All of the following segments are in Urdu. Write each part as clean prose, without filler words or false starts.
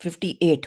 58,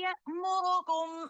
يأمركم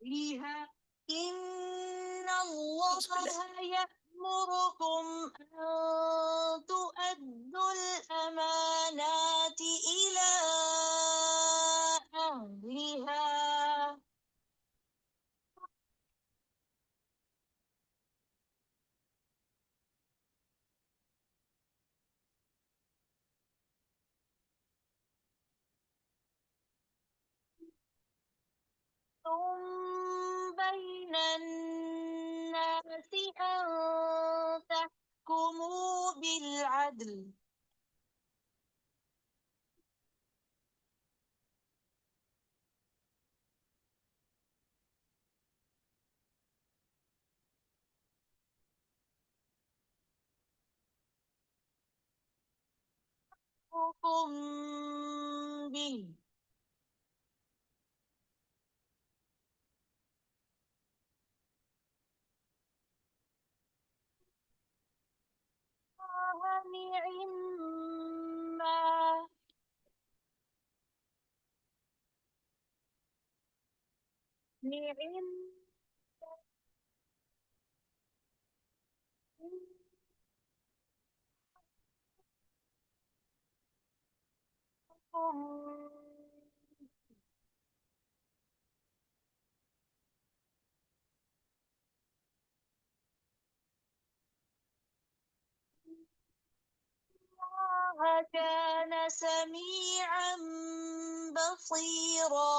أهلها إن الله يأمركم أن تؤدوا الأمانات إلى أهلها بين الناس أن تحكموا بالعدل حكم به نعم ما نعم الله كان سميعا بصيرا.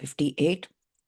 58।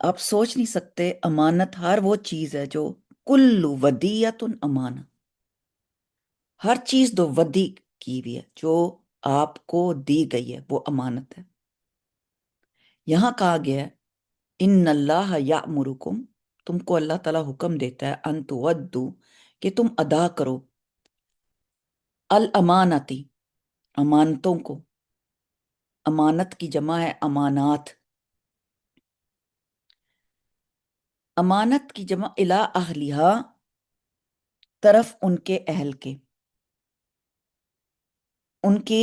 آپ سوچ نہیں سکتے، امانت ہر وہ چیز ہے جو کل ودیت امانہ، ہر چیز دو ودی کی ہوئی ہے جو آپ کو دی گئی ہے وہ امانت ہے۔ یہاں کہا گیا ہے ان اللہ یامرکم، تم کو اللہ تعالیٰ حکم دیتا ہے ان تودو، کہ تم ادا کرو الامانتی، امانتوں کو۔ امانت کی جمع ہے امانات، امانت کی جمع الی اہلیہا، طرف ان کے اہل کے، ان کے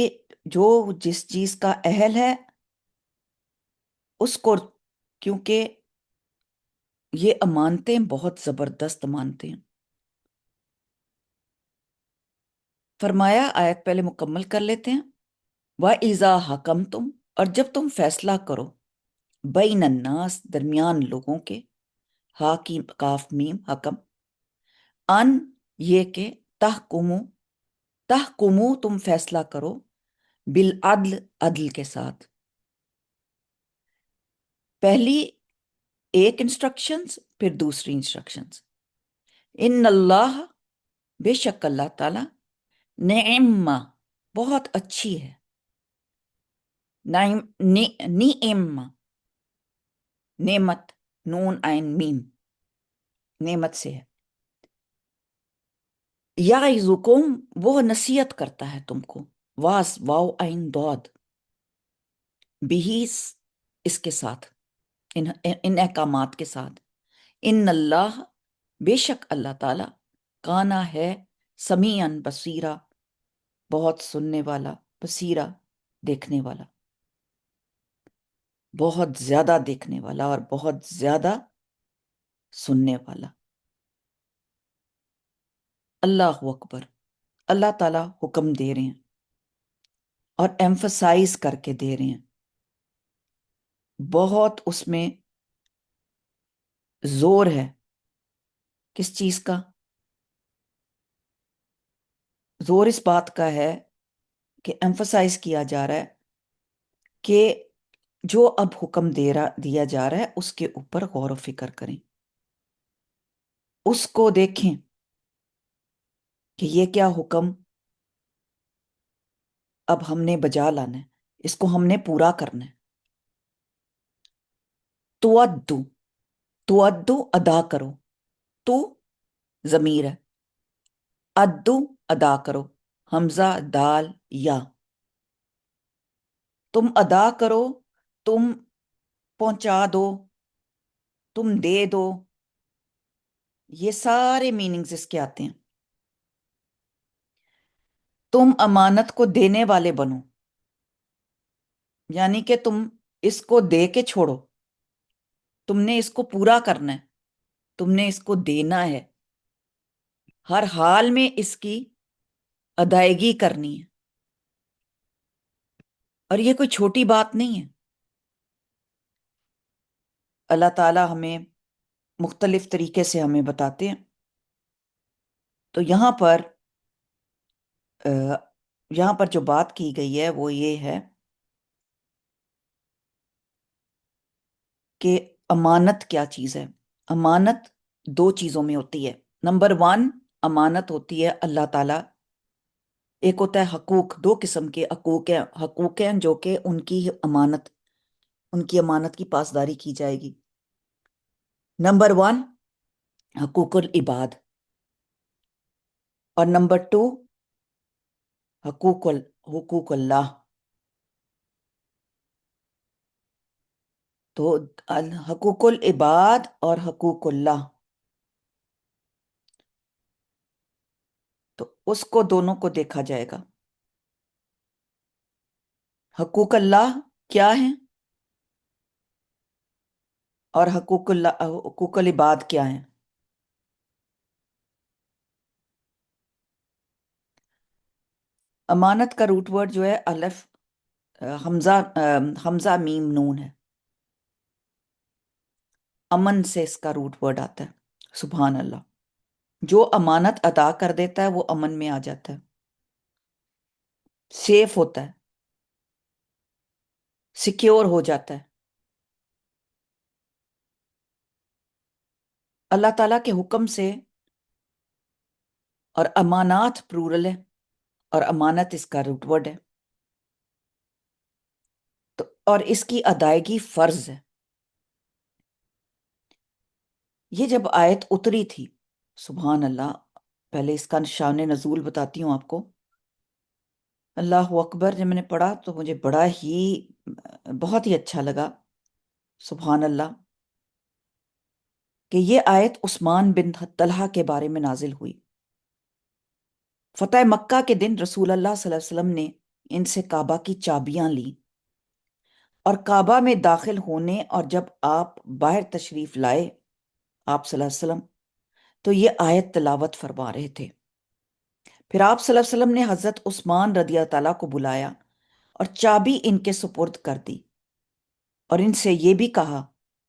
جو جس چیز کا اہل ہے اس کو، کیونکہ یہ امانتیں بہت زبردست امانتیں ہیں۔ فرمایا، آیت پہلے مکمل کر لیتے ہیں، وَإِذَا حَكَمْتُمْ، اور جب تم فیصلہ کرو، بین الناس، درمیان لوگوں کے، حاکم کاف میم حکم، ان یہ کہ تحکمو، تحکمو تم فیصلہ کرو، بالعدل عدل کے ساتھ۔ پہلی ایک انسٹرکشنز، پھر دوسری انسٹرکشنز۔ ان اللہ، بے شک اللہ تعالی، نعم، بہت اچھی ہے، نعم، نعم، نعمت، نون عین میم، نعمت سے ہے، یعظکم، وہ نصیحت کرتا ہے تم کو، واس واو عین دود، بھی، اس کے ساتھ، ان احکامات کے ساتھ، ان اللہ، بے شک اللہ تعالی، کانا ہے، سمیعاً بصیرا، بہت سننے والا، بصیرا دیکھنے والا، بہت زیادہ دیکھنے والا اور بہت زیادہ سننے والا۔ اللہ اکبر، اللہ تعالیٰ حکم دے رہے ہیں اور ایمفسائز کر کے دے رہے ہیں، بہت اس میں زور ہے۔ کس چیز کا زور؟ اس بات کا ہے کہ ایمفسائز کیا جا رہا ہے کہ جو اب حکم دیا جا رہا ہے اس کے اوپر غور و فکر کریں، اس کو دیکھیں کہ یہ کیا حکم اب ہم نے بجا لانا ہے، اس کو ہم نے پورا کرنا ہے۔ تودو، تودو ادا کرو، تو ضمیر ہے، ادو ادا کرو، حمزہ دال یا، تم ادا کرو، تم پہنچا دو، تم دے دو، یہ سارے میننگز اس کے آتے ہیں۔ تم امانت کو دینے والے بنو، یعنی کہ تم اس کو دے کے چھوڑو، تم نے اس کو پورا کرنا ہے، تم نے اس کو دینا ہے، ہر حال میں اس کی ادائیگی کرنی ہے۔ اور یہ کوئی چھوٹی بات نہیں ہے، اللہ تعالیٰ ہمیں مختلف طریقے سے ہمیں بتاتے ہیں۔ تو یہاں پر جو بات کی گئی ہے وہ یہ ہے کہ امانت کیا چیز ہے۔ امانت دو چیزوں میں ہوتی ہے۔ نمبر 1، امانت ہوتی ہے اللہ تعالیٰ، ایک ہوتا ہے حقوق، دو قسم کے حقوق ہیں جو کہ ان کی امانت کی پاسداری کی جائے گی۔ نمبر 1 حقوق العباد، اور نمبر 2 حقوق اللہ۔ تو حقوق العباد اور حقوق اللہ، تو اس کو دونوں کو دیکھا جائے گا۔ حقوق اللہ کیا ہیں اور حقوق العباد کیا ہیں؟ امانت کا روٹ ورڈ جو ہے الف حمزہ میم نون ہے، امن سے اس کا روٹ ورڈ آتا ہے۔ سبحان اللہ، جو امانت ادا کر دیتا ہے وہ امن میں آ جاتا ہے، سیف ہوتا ہے، سیکیور ہو جاتا ہے۔ اللہ تعالیٰ کے حکم سے، اور امانات پلورل ہے، اور امانت اس کا روٹ ورڈ ہے، تو اور اس کی ادائیگی فرض ہے۔ یہ جب آیت اتری تھی، سبحان اللہ، پہلے اس کا شان نزول بتاتی ہوں آپ کو۔ اللہ اکبر، جب میں نے پڑھا تو مجھے بہت ہی اچھا لگا، سبحان اللہ، کہ یہ آیت عثمان بن طلحہ کے بارے میں نازل ہوئی۔ فتح مکہ کے دن رسول اللہ صلی اللہ علیہ وسلم نے ان سے کعبہ کی چابیاں لیں، اور کعبہ میں داخل ہونے اور جب آپ باہر تشریف لائے آپ صلی اللہ علیہ وسلم، تو یہ آیت تلاوت فرما رہے تھے۔ پھر آپ صلی اللہ علیہ وسلم نے حضرت عثمان رضی اللہ تعالیٰ کو بلایا اور چابی ان کے سپرد کر دی، اور ان سے یہ بھی کہا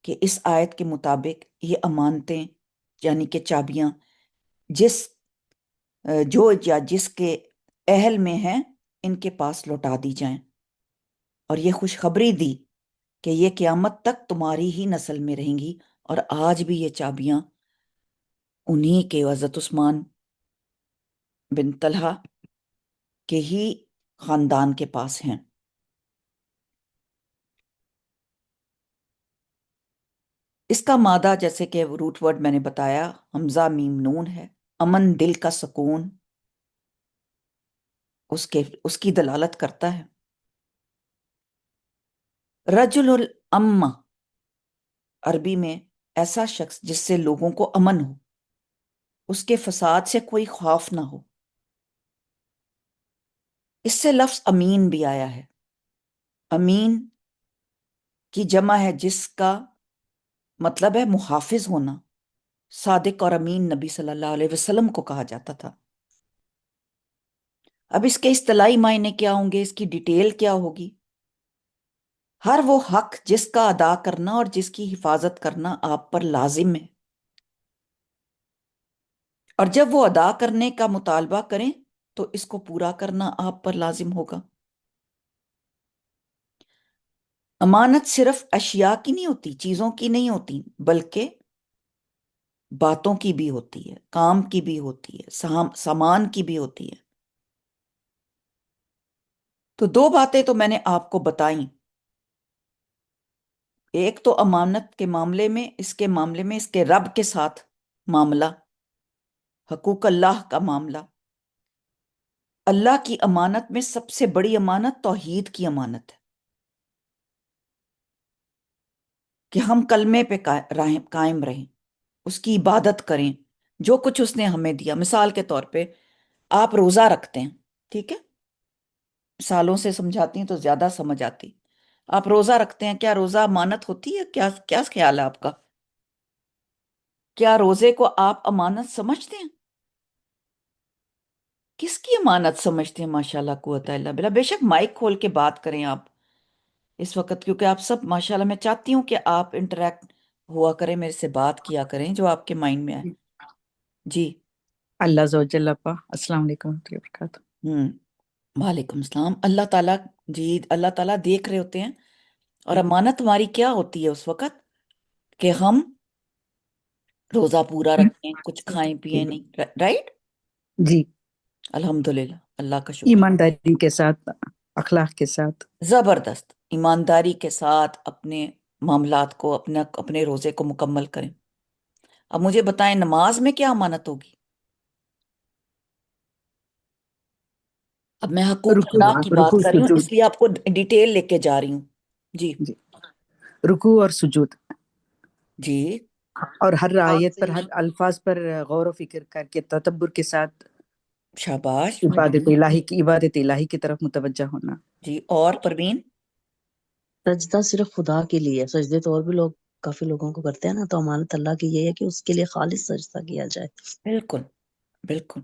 کہ اس آیت کے مطابق یہ امانتیں، یعنی کہ چابیاں، جس جو یا جس کے اہل میں ہیں ان کے پاس لوٹا دی جائیں، اور یہ خوشخبری دی کہ یہ قیامت تک تمہاری ہی نسل میں رہیں گی، اور آج بھی یہ چابیاں انہی کے، حضرت عثمان بن طلحہ کے ہی خاندان کے پاس ہیں۔ اس کا مادہ جیسے کہ روٹ ورڈ میں نے بتایا، حمزہ میم نون ہے۔ امن، دل کا سکون، اس کی دلالت کرتا ہے۔ رجل الامہ، عربی میں ایسا شخص جس سے لوگوں کو امن ہو، اس کے فساد سے کوئی خوف نہ ہو۔ اس سے لفظ امین بھی آیا ہے۔ امین کی جمع ہے جس کا مطلب ہے محافظ ہونا۔ صادق اور امین نبی صلی اللہ علیہ وسلم کو کہا جاتا تھا۔ اب اس کے اصطلاحی معنی کیا ہوں گے، اس کی ڈیٹیل کیا ہوگی؟ ہر وہ حق جس کا ادا کرنا اور جس کی حفاظت کرنا آپ پر لازم ہے، اور جب وہ ادا کرنے کا مطالبہ کریں تو اس کو پورا کرنا آپ پر لازم ہوگا۔ امانت صرف اشیاء کی نہیں ہوتی، چیزوں کی نہیں ہوتی، بلکہ باتوں کی بھی ہوتی ہے، کام کی بھی ہوتی ہے، سامان کی بھی ہوتی ہے۔ تو دو باتیں تو میں نے آپ کو بتائیں، ایک تو امانت کے معاملے میں، اس کے رب کے ساتھ معاملہ، حقوق اللہ کا معاملہ۔ اللہ کی امانت میں سب سے بڑی امانت توحید کی امانت ہے، کہ ہم کلمے پہ قائم رہیں، اس کی عبادت کریں، جو کچھ اس نے ہمیں دیا۔ مثال کے طور پہ آپ روزہ رکھتے ہیں، ٹھیک ہے، سالوں سے سمجھاتی ہیں تو زیادہ سمجھ آتی۔ آپ روزہ رکھتے ہیں، کیا روزہ امانت ہوتی ہے؟ کیا خیال ہے آپ کا؟ کیا روزے کو آپ امانت سمجھتے ہیں؟ کس کی امانت سمجھتے ہیں؟ ماشاءاللہ، قوت الا باللہ۔ بے شک مائک کھول کے بات کریں آپ اس وقت، کیونکہ آپ سب ماشاءاللہ، میں چاہتی ہوں کہ آپ انٹریکٹ ہوا کریں، میرے سے بات کیا کریں جو آپ کے مائنڈ میں آئے۔ جی۔ اللہ زوجل اپا، السلام علیکم ورحمۃ اللہ وبرکاتہ۔ وعلیکم السلام۔ اللہ تعالیٰ، جی، اللہ تعالیٰ دیکھ رہے ہوتے ہیں، اور جی امانت ہماری کیا ہوتی ہے اس وقت کہ ہم روزہ پورا رکھیں، کچھ کھائیں پیئیں نہیں، رائٹ؟ جی، الحمدللہ، اللہ کا شکر۔ ایمانداری کے ساتھ، اخلاق کے ساتھ۔ زبردست، ایمانداری کے ساتھ اپنے معاملات کو، اپنے روزے کو مکمل کریں۔ اب مجھے بتائیں، نماز میں کیا امانت ہوگی؟ اب میں حقوق رکوع، اللہ کی بات رکوع کر رہی ہوں، سجود۔ اس لیے آپ کو ڈیٹیل لے کے جا رہی ہوں۔ جی جی، رکوع اور سجود، جی، اور ہر آیت پر، ہر الفاظ پر غور و فکر کر کے تدبر کے ساتھ شاباش۔ عبادت الہی کی طرف متوجہ ہونا۔ جی، اور پروین؟ سجدہ صرف خدا کے لیے، سجدے تو اور بھی لوگ، کافی لوگوں کو کرتے ہیں نا، تو امانت اللہ کی یہ ہے کہ اس کے لیے خالص سجدہ کیا جائے۔ بالکل، بالکل۔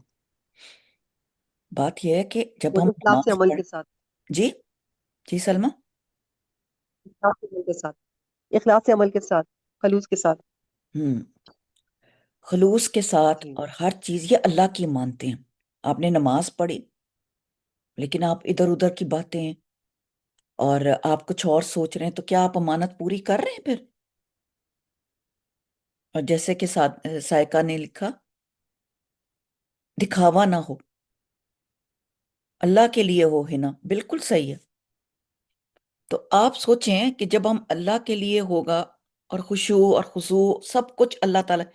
بات یہ ہے کہ جب اور ہم اخلاص نماز عمل پڑھ، کے ساتھ، جی جی سلمہ، اخلاص عمل کے ساتھ، اخلاص عمل کے ساتھ، خلوص کے ساتھ۔ ہم خلوص کے ساتھ، جی اور ہر چیز یہ اللہ کی مانتے ہیں۔ آپ نے نماز پڑھی، لیکن آپ ادھر ادھر کی باتیں اور آپ کچھ اور سوچ رہے ہیں، تو کیا آپ امانت پوری کر رہے ہیں پھر؟ اور جیسے کہ سائقہ نے لکھا، دکھاوا نہ ہو، اللہ کے لیے ہو، ہے نا، بالکل صحیح ہے۔ تو آپ سوچیں کہ جب ہم اللہ کے لیے ہوگا، اور خشوع اور خضوع سب کچھ اللہ تعالیٰ،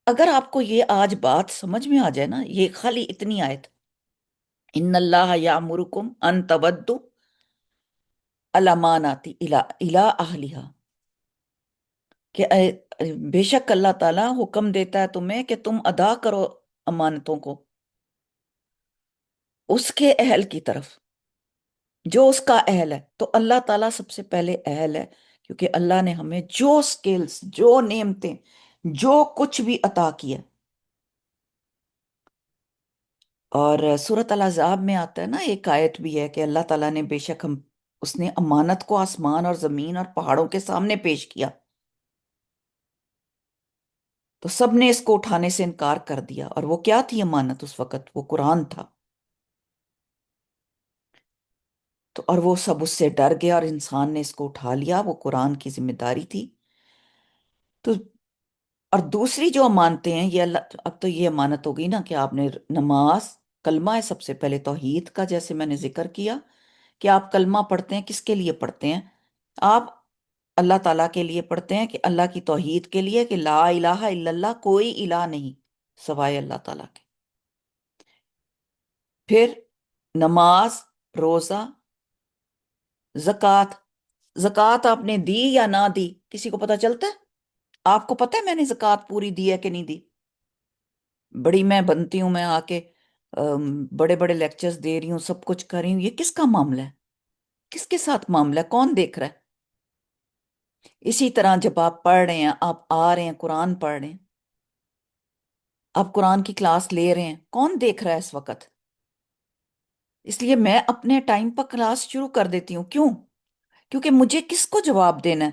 اگر آپ کو یہ آج بات سمجھ میں آ جائے نا، یہ خالی اتنی آیت، ان اللہ یامرکم ان تودوا الامانات الی اہلہا، کہ بے شک اللہ تعالیٰ حکم دیتا ہے تمہیں کہ تم ادا کرو امانتوں کو اس کے اہل کی طرف، جو اس کا اہل ہے۔ تو اللہ تعالیٰ سب سے پہلے اہل ہے، کیونکہ اللہ نے ہمیں جو سکلز، جو نعمتیں، جو کچھ بھی عطا کیا۔ اور سورۃ الاحزاب میں آتا ہے نا، ایک آیت بھی ہے کہ اللہ تعالیٰ نے بے شک اس نے امانت کو آسمان اور زمین اور پہاڑوں کے سامنے پیش کیا، تو سب نے اس کو اٹھانے سے انکار کر دیا۔ اور وہ کیا تھی امانت اس وقت؟ وہ قرآن تھا۔ تو اور وہ سب اس سے ڈر گیا، اور انسان نے اس کو اٹھا لیا، وہ قرآن کی ذمہ داری تھی۔ تو اور دوسری جو امانتیں ہیں، یہ اللہ، اب تو یہ امانت ہو گئی نا کہ آپ نے نماز، کلمہ ہے سب سے پہلے توحید کا، جیسے میں نے ذکر کیا کہ آپ کلمہ پڑھتے ہیں، کس کے لیے پڑھتے ہیں؟ آپ اللہ تعالیٰ کے لیے پڑھتے ہیں، کہ اللہ کی توحید کے لیے، کہ لا الہ الا اللہ، کوئی الہ نہیں سوائے اللہ تعالیٰ کے۔ پھر نماز، روزہ، زکوٰۃ۔ زکوٰۃ آپ نے دی یا نہ دی، کسی کو پتہ چلتا ہے؟ آپ کو پتہ ہے میں نے زکوٰۃ پوری دی ہے کہ نہیں دی؟ بڑی میں بنتی ہوں، میں آ کے بڑے بڑے لیکچرز دے رہی ہوں، سب کچھ کر رہی ہوں، یہ کس کا معاملہ ہے؟ کس کے ساتھ معاملہ ہے؟ کون دیکھ رہا ہے؟ اسی طرح جب آپ پڑھ رہے ہیں، آپ آ رہے ہیں قرآن پڑھ رہے ہیں، آپ قرآن کی کلاس لے رہے ہیں، کون دیکھ رہا ہے اس وقت؟ اس لیے میں اپنے ٹائم پر کلاس شروع کر دیتی ہوں۔ کیوں؟ کیونکہ مجھے کس کو جواب دینا ہے؟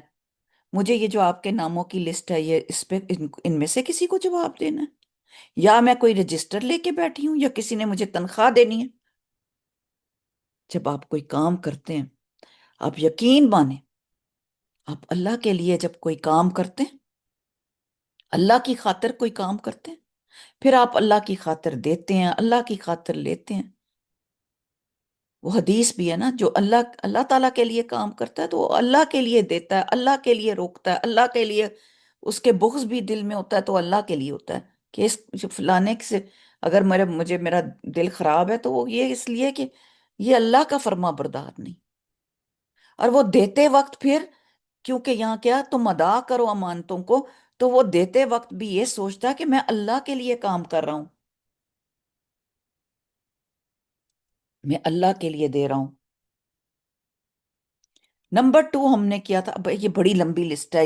مجھے یہ جو آپ کے ناموں کی لسٹ ہے، یہ اس پہ ان میں سے کسی کو جواب دینا ہے، یا میں کوئی رجسٹر لے کے بیٹھی ہوں، یا کسی نے مجھے تنخواہ دینی ہے؟ جب آپ کوئی کام کرتے ہیں، آپ یقین مانیں، آپ اللہ کے لیے جب کوئی کام کرتے ہیں، اللہ کی خاطر کوئی کام کرتے ہیں، پھر آپ اللہ کی خاطر دیتے ہیں، اللہ کی خاطر لیتے ہیں۔ وہ حدیث بھی ہے نا، جو اللہ تعالیٰ کے لیے کام کرتا ہے تو وہ اللہ کے لیے دیتا ہے، اللہ کے لیے روکتا ہے، اللہ کے لیے، اس کے بغض بھی دل میں ہوتا ہے تو اللہ کے لیے ہوتا ہے، کہ جو فلانے سے اگر میرا دل خراب ہے تو وہ یہ اس لیے کہ یہ اللہ کا فرما بردار نہیں۔ اور وہ دیتے وقت پھر، کیونکہ یہاں کیا، تم ادا کرو امانتوں کو، تو وہ دیتے وقت بھی یہ سوچتا ہے کہ میں اللہ کے لیے کام کر رہا ہوں، میں اللہ کے لیے دے رہا ہوں۔ نمبر 2 ہم نے کیا تھا، اب یہ بڑی لمبی لسٹ ہے،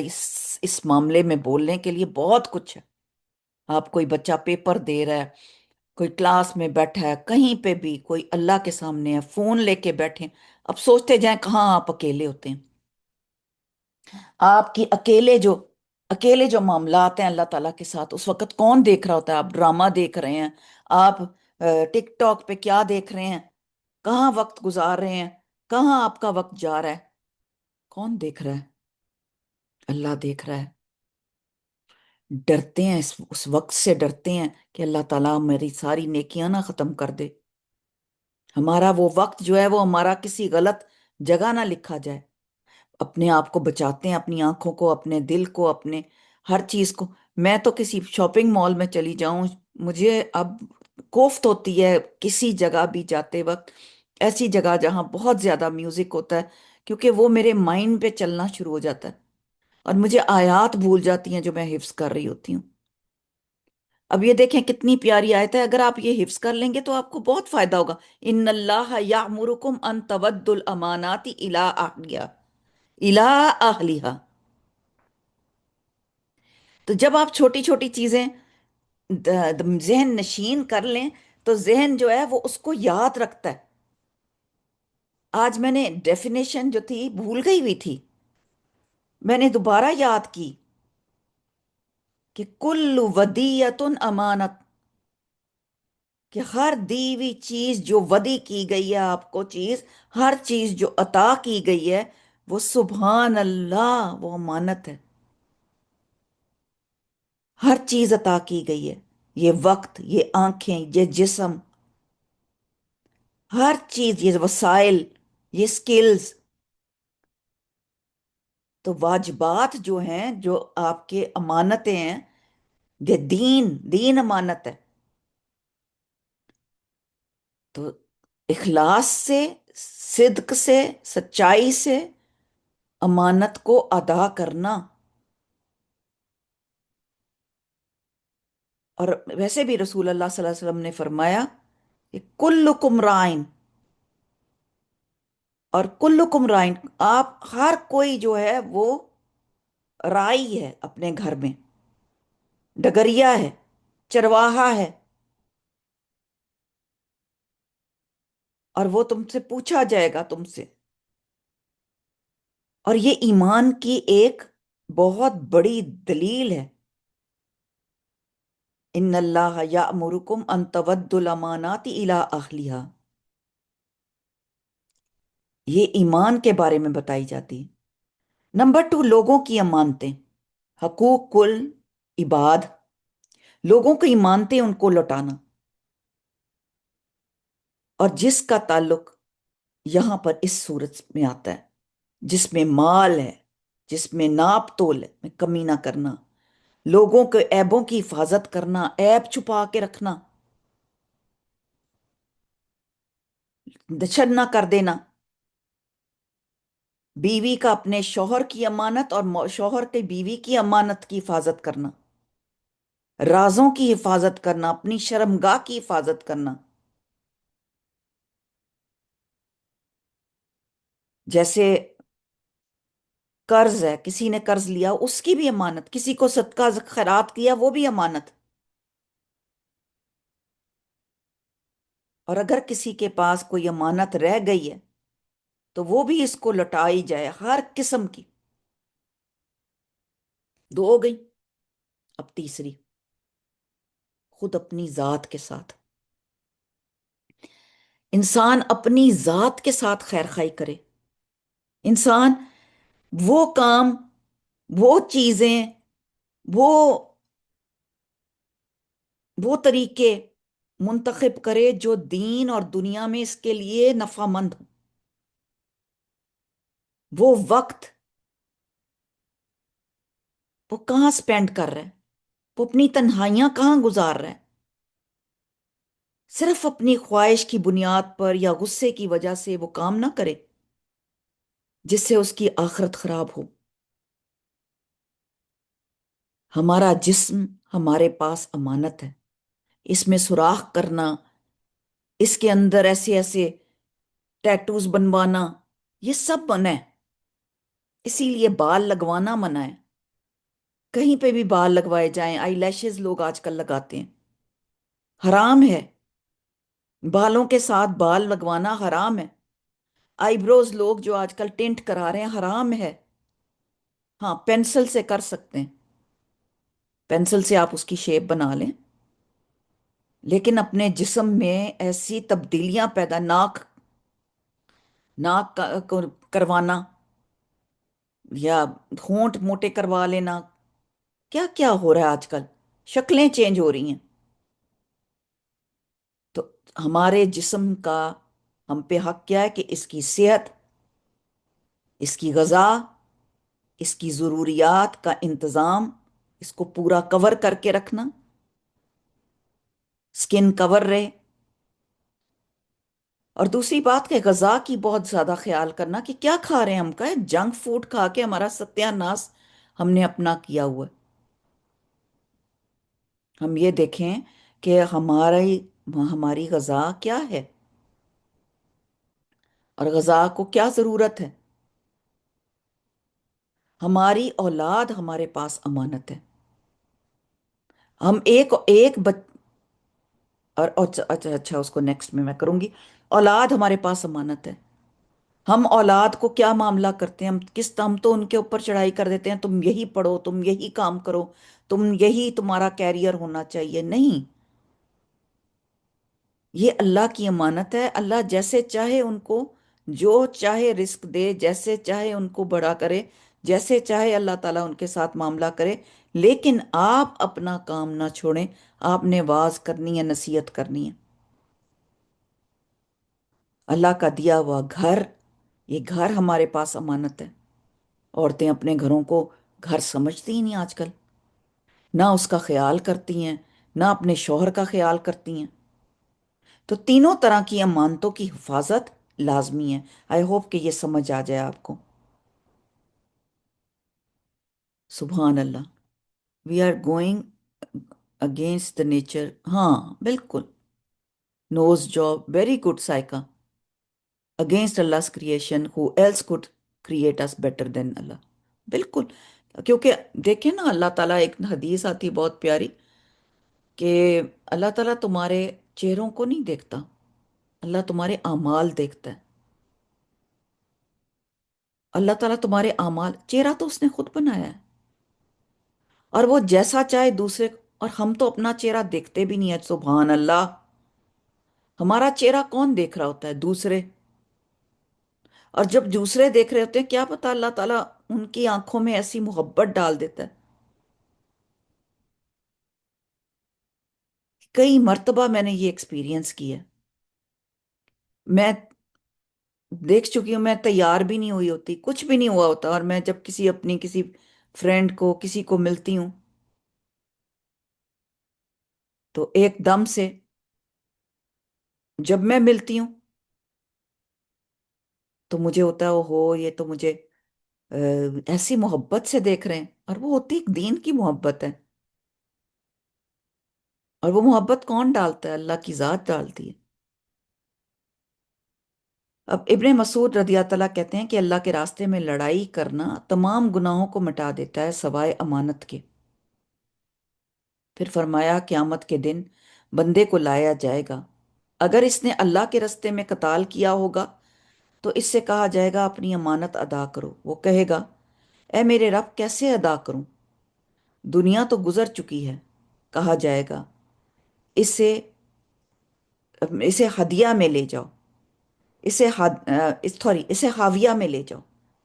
اس معاملے میں بولنے کے لیے بہت کچھ ہے۔ آپ کوئی بچہ پیپر دے رہا ہے، کوئی کلاس میں بیٹھا ہے، کہیں پہ بھی کوئی اللہ کے سامنے ہے، فون لے کے بیٹھے ہیں، اب سوچتے جائیں کہاں آپ اکیلے ہوتے ہیں۔ آپ کی اکیلے جو معاملات ہیں اللہ تعالیٰ کے ساتھ، اس وقت کون دیکھ رہا ہوتا ہے؟ آپ ڈرامہ دیکھ رہے ہیں، آپ ٹک ٹاک پہ کیا دیکھ رہے ہیں، کہاں وقت گزار رہے ہیں، کہاں آپ کا وقت جا رہا ہے؟ کون دیکھ رہا ہے؟ اللہ دیکھ رہا ہے۔ ڈرتے ہیں، اس وقت سے ڈرتے ہیں کہ اللہ تعالیٰ میری ساری نیکیاں نہ ختم کر دے، ہمارا وہ وقت جو ہے وہ ہمارا کسی غلط جگہ نہ لکھا جائے۔ اپنے آپ کو بچاتے ہیں، اپنی آنکھوں کو، اپنے دل کو، اپنے ہر چیز کو۔ میں تو کسی شاپنگ مال میں چلی جاؤں، مجھے اب کوفت ہوتی ہے کسی جگہ بھی جاتے وقت، ایسی جگہ جہاں بہت زیادہ میوزک ہوتا ہے، کیونکہ وہ میرے مائنڈ پہ چلنا شروع ہو جاتا ہے، اور مجھے آیات بھول جاتی ہیں جو میں حفظ کر رہی ہوتی ہوں۔ اب یہ دیکھیں کتنی پیاری آیت ہے، اگر آپ یہ حفظ کر لیں گے تو آپ کو بہت فائدہ ہوگا۔ ان اللہ یأمرکم ان تودوا الامانات الی اہلیہا۔ تو جب آپ چھوٹی چھوٹی چیزیں ذہن نشین کر لیں تو ذہن جو ہے وہ اس کو یاد رکھتا ہے۔ آج میں نے ڈیفینیشن جو تھی بھول گئی ہوئی تھی، میں نے دوبارہ یاد کی کہ کل ودیعۃ امانت، کہ ہر دی ہوئی چیز جو ودی کی گئی ہے آپ کو، چیز، ہر چیز جو عطا کی گئی ہے وہ سبحان اللہ، وہ امانت ہے۔ ہر چیز عطا کی گئی ہے، یہ وقت، یہ آنکھیں، یہ جسم، ہر چیز، یہ وسائل، یہ سکلز. تو واجبات جو ہیں، جو آپ کے امانتیں ہیں، یہ دین امانت ہے. تو اخلاص سے، صدق سے، سچائی سے امانت کو ادا کرنا. اور ویسے بھی رسول اللہ صلی اللہ علیہ وسلم نے فرمایا کہ کلکم رائن، اور کلکم رائن، آپ ہر کوئی جو ہے وہ رائی ہے اپنے گھر میں، ڈگریا ہے، چرواہا ہے، اور وہ تم سے پوچھا جائے گا تم سے. اور یہ ایمان کی ایک بہت بڑی دلیل ہے. ان اللہ یأمرکم ان تودوا الامانات الی اہلھا، یہ ایمان کے بارے میں بتائی جاتی ہے. نمبر 2، لوگوں کی امانتیں، حقوق کل عباد، لوگوں کی امانتیں ان کو لوٹانا. اور جس کا تعلق یہاں پر اس صورت میں آتا ہے، جس میں مال ہے، جس میں ناپ تول ہے، میں کمی نہ کرنا، لوگوں کے عیبوں کی حفاظت کرنا، عیب چھپا کے رکھنا، دشن نہ کر دینا، بیوی کا اپنے شوہر کی امانت اور شوہر کے بیوی کی امانت کی حفاظت کرنا، رازوں کی حفاظت کرنا، اپنی شرمگاہ کی حفاظت کرنا. جیسے قرض ہے، کسی نے قرض لیا، اس کی بھی امانت، کسی کو صدقہ خیرات کیا، وہ بھی امانت. اور اگر کسی کے پاس کوئی امانت رہ گئی ہے تو وہ بھی اس کو لوٹائی جائے، ہر قسم کی. 2 ہو گئی، اب تیسری، خود اپنی ذات کے ساتھ. انسان اپنی ذات کے ساتھ خیر خواہی کرے. انسان وہ کام، وہ چیزیں، وہ وہ طریقے منتخب کرے جو دین اور دنیا میں اس کے لیے نفع مند ہو. وہ وقت وہ کہاں سپینڈ کر رہا ہے، وہ اپنی تنہائیاں کہاں گزار رہا ہے. صرف اپنی خواہش کی بنیاد پر یا غصے کی وجہ سے وہ کام نہ کرے جس سے اس کی آخرت خراب ہو. ہمارا جسم ہمارے پاس امانت ہے، اس میں سوراخ کرنا، اس کے اندر ایسے ایسے ٹیٹوز بنوانا، یہ سب منع ہے. اسی لیے بال لگوانا منع ہے. کہیں پہ بھی بال لگوائے جائیں، آئی لیشز لوگ آج کل لگاتے ہیں، حرام ہے. بالوں کے ساتھ بال لگوانا حرام ہے. آئی بروز لوگ جو آج کل ٹینٹ کرا رہے ہیں، حرام ہے. ہاں، پینسل سے کر سکتے ہیں، پینسل سے آپ اس کی شیپ بنا لیں، لیکن اپنے جسم میں ایسی تبدیلیاں پیدا، ناک کروانا یا ہونٹ موٹے کروا لینا، کیا کیا ہو رہا ہے آج کل، شکلیں چینج ہو رہی ہیں. تو ہمارے جسم کا ہم پہ حق کیا ہے کہ اس کی صحت، اس کی غذا، اس کی ضروریات کا انتظام، اس کو پورا کور کر کے رکھنا، سکن کور رہے. اور دوسری بات کہ غذا کی بہت زیادہ خیال کرنا کہ کیا کھا رہے ہیں. ہم کا جنک فوڈ کھا کے ہمارا ستیہ ناس ہم نے اپنا کیا ہوا ہے. ہم یہ دیکھیں کہ ہماری غذا کیا ہے اور غذا کو کیا ضرورت ہے. ہماری اولاد ہمارے پاس امانت ہے. ہم ایک اور اچھا اس کو نیکسٹ میں کروں گی. اولاد ہمارے پاس امانت ہے. ہم اولاد کو کیا معاملہ کرتے ہیں، ہم تو ان کے اوپر چڑھائی کر دیتے ہیں، تم یہی پڑھو، تم یہی کام کرو، تم یہی تمہارا کیریئر ہونا چاہیے. نہیں، یہ اللہ کی امانت ہے. اللہ جیسے چاہے ان کو جو چاہے رزق دے، جیسے چاہے ان کو بڑا کرے، جیسے چاہے اللہ تعالیٰ ان کے ساتھ معاملہ کرے، لیکن آپ اپنا کام نہ چھوڑیں، آپ نے واز کرنی ہے، نصیحت کرنی ہے۔ اللہ کا دیا ہوا گھر، یہ گھر ہمارے پاس امانت ہے۔ عورتیں اپنے گھروں کو گھر سمجھتی ہی نہیں آج کل، نہ اس کا خیال کرتی ہیں، نہ اپنے شوہر کا خیال کرتی ہیں۔ تو تینوں طرح کی امانتوں کی حفاظت لازمی ہے۔ آئی ہوپ کہ یہ سمجھ آ جائے آپ کو۔ سبحان اللہ، we are going against the nature. ہاں بالکل، nose job, very good Saika, against Allah's creation, who else could create us better than Allah. بالکل، کیونکہ دیکھیں نا، اللہ تعالیٰ، ایک حدیث آتی بہت پیاری کہ اللہ تعالیٰ تمہارے چہروں کو نہیں دیکھتا، اللہ تمہارے اعمال دیکھتا ہے۔ اللہ تعالیٰ تمہارے اعمال، چہرہ تو اس نے خود بنایا ہے، اور وہ جیسا چاہے دوسرے، اور ہم تو اپنا چہرہ دیکھتے بھی نہیں ہے۔ سبحان اللہ، ہمارا چہرہ کون دیکھ رہا ہوتا ہے؟ دوسرے۔ اور جب دوسرے دیکھ رہے ہوتے ہیں، کیا پتا اللہ تعالیٰ ان کی آنکھوں میں ایسی محبت ڈال دیتا ہے۔ کئی مرتبہ میں نے یہ ایکسپیرینس کی ہے، میں دیکھ چکی ہوں، میں تیار بھی نہیں ہوئی ہوتی، کچھ بھی نہیں ہوا ہوتا، اور میں جب کسی فرینڈ کو، کسی کو ملتی ہوں، تو ایک دم سے جب میں ملتی ہوں تو مجھے ہوتا ہے، او ہو، یہ تو مجھے ایسی محبت سے دیکھ رہے ہیں، اور وہ ہوتی ایک دین کی محبت ہے۔ اور وہ محبت کون ڈالتا ہے؟ اللہ کی ذات ڈالتی ہے۔ اب ابن مسعود رضی اللہ تعالیٰ کہتے ہیں کہ اللہ کے راستے میں لڑائی کرنا تمام گناہوں کو مٹا دیتا ہے سوائے امانت کے۔ پھر فرمایا، قیامت کے دن بندے کو لایا جائے گا، اگر اس نے اللہ کے راستے میں قتال کیا ہوگا تو اس سے کہا جائے گا اپنی امانت ادا کرو۔ وہ کہے گا، اے میرے رب، کیسے ادا کروں؟ دنیا تو گزر چکی ہے۔ کہا جائے گا، اسے اسے ہدیہ میں لے جاؤ، اسے حاویہ میں لے جاؤ،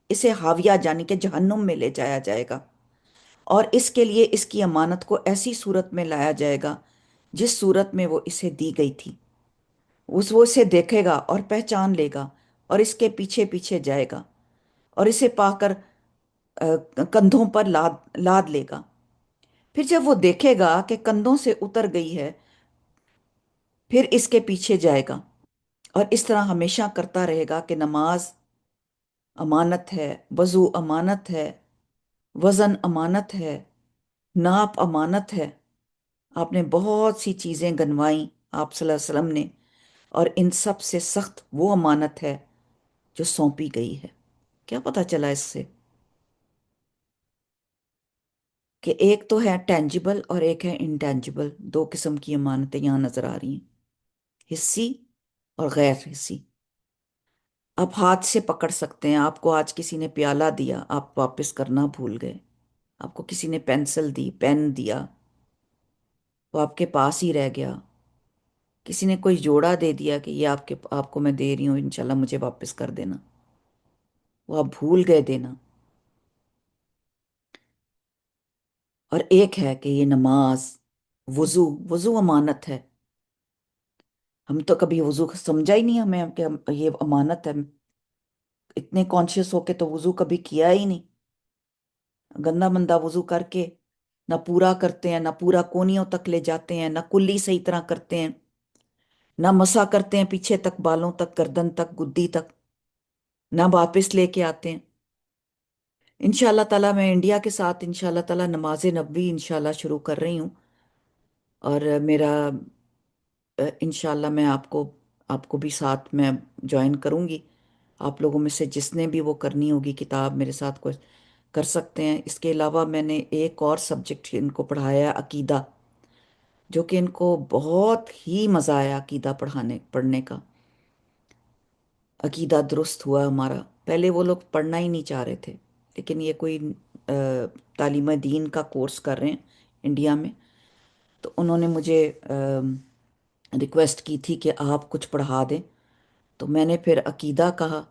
اسے حاویہ یعنی کہ جہنم میں لے جایا جائے گا، اور اس کے لیے اس کی امانت کو ایسی صورت میں لایا جائے گا جس صورت میں وہ اسے دی گئی تھی۔ وہ اسے دیکھے گا اور پہچان لے گا، اور اس کے پیچھے پیچھے جائے گا، اور اسے پا کر کندھوں پر لاد لے گا۔ پھر جب وہ دیکھے گا کہ کندھوں سے اتر گئی ہے، پھر اس کے پیچھے جائے گا، اور اس طرح ہمیشہ کرتا رہے گا کہ نماز امانت ہے، وضو امانت ہے، وزن امانت ہے، ناپ امانت ہے۔ آپ نے بہت سی چیزیں گنوائیں آپ صلی اللہ علیہ وسلم نے، اور ان سب سے سخت وہ امانت ہے جو سونپی گئی ہے۔ کیا پتہ چلا اس سے؟ کہ ایک تو ہے ٹینجیبل اور ایک ہے انٹینجیبل، دو قسم کی امانتیں یہاں نظر آ رہی ہیں، حصی اور غیر حصی۔ آپ ہاتھ سے پکڑ سکتے ہیں، آپ کو آج کسی نے پیالہ دیا، آپ واپس کرنا بھول گئے، آپ کو کسی نے پینسل دی، پین دیا، وہ آپ کے پاس ہی رہ گیا، کسی نے کوئی جوڑا دے دیا کہ یہ آپ کو میں دے رہی ہوں، انشاءاللہ مجھے واپس کر دینا، وہ آپ بھول گئے دینا۔ اور ایک ہے کہ یہ نماز، وضو امانت ہے۔ ہم تو کبھی وضو سمجھا ہی نہیں ہمیں کہ یہ امانت ہے، اتنے کانشیس ہو کے تو وضو کبھی کیا ہی نہیں۔ گندا مندہ وضو کر کے نہ پورا کرتے ہیں، نہ پورا کونیوں تک لے جاتے ہیں، نہ کلی صحیح طرح کرتے ہیں، نہ مسا کرتے ہیں پیچھے تک، بالوں تک، گردن تک، گدی تک، نہ واپس لے کے آتے ہیں۔ انشاءاللہ تعالیٰ میں انڈیا کے ساتھ انشاءاللہ تعالیٰ نماز نبوی انشاءاللہ شروع کر رہی ہوں، اور میرا انشاءاللہ میں آپ کو بھی ساتھ میں جوائن کروں گی۔ آپ لوگوں میں سے جس نے بھی وہ کرنی ہوگی کتاب، میرے ساتھ کوئی کر سکتے ہیں۔ اس کے علاوہ میں نے ایک اور سبجیکٹ ان کو پڑھایا ہے، عقیدہ، جو کہ ان کو بہت ہی مزہ آیا عقیدہ پڑھنے کا۔ عقیدہ درست ہوا ہمارا۔ پہلے وہ لوگ پڑھنا ہی نہیں چاہ رہے تھے، لیکن یہ کوئی تعلیم دین کا کورس کر رہے ہیں انڈیا میں، تو انہوں نے مجھے ریکویسٹ کی تھی کہ آپ کچھ پڑھا دیں، تو میں نے پھر عقیدہ کہا،